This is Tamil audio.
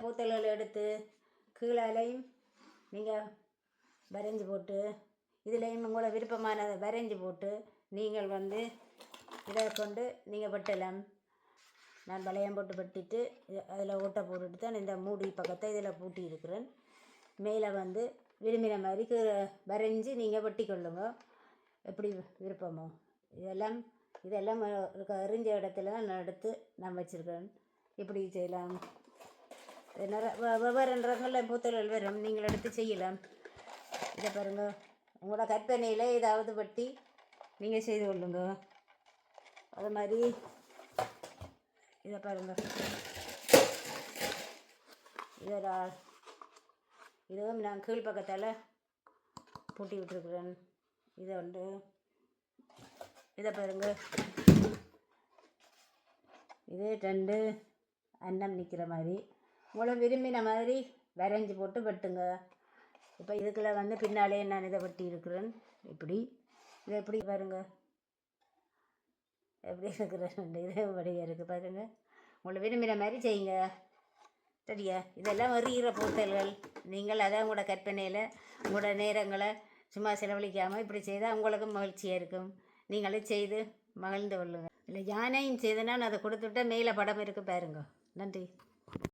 பூத்தல்கள் எடுத்து கீழாலையும் நீங்கள் வரைஞ்சி போட்டு இதுலேயும் உங்களை விருப்பமானதை வரைஞ்சி போட்டு நீங்கள் வந்து இதை கொண்டு நீங்கள் வெட்டலாம். நான் வளையம் போட்டு வெட்டிட்டு அதில் ஓட்டை போட்டுட்டு தான் இந்த மூடி பக்கத்தை இதில் பூட்டி இருக்கிறேன். மேலே வந்து விரும்பின மாதிரி வரைஞ்சி நீங்கள் வெட்டி கொள்ளுங்க எப்படி விருப்பமோ. இதெல்லாம் எறிஞ்ச இடத்துல நான் எடுத்து நான் வச்சுருக்கேன். இப்படி செய்யலாம். வெவ்வேறு ரகங்களில் பூத்தல்கள் வரும், நீங்கள் எடுத்து செய்யலாம். இதை பாருங்கள், உங்களோட கற்பனையில் ஏதாவது வெட்டி நீங்கள் செய்து கொள்ளுங்க. அது மாதிரி இதை பாருங்கள், இதுவும் நான் கீழ் பக்கத்தால் பூட்டி விட்டுருக்குறேன். இதை வந்து இதை பாருங்கள், இது 2 அன்னம் நிற்கிற மாதிரி உங்களை விரும்பின மாதிரி வரைஞ்சி போட்டு வெட்டுங்க. இப்போ இதுக்குள்ள வந்து பின்னாலே நான் இதை வெட்டி இருக்கிறேன். இப்படி இதை எப்படி பாருங்க, எப்படி இருக்கிறேன், இதே வடிவாக இருக்குது பாருங்க. உங்களை விரும்பின மாதிரி செய்யுங்க. சரியா? இதெல்லாம் எறிகிற பூத்தல்கள். நீங்கள் அதை உங்களோட கற்பனையில் உங்களோட நேரங்களை சும்மா செலவழிக்காமல் இப்படி செய்தால் உங்களுக்கும் மகிழ்ச்சியாக இருக்கும். நீங்களும் செய்து மகிழ்ந்து கொள்ளுங்கள். இல்லை யானையும் செய்தனா அதை கொடுத்துவிட்டா மேலே படம் இருக்குது பாருங்க. நன்றி.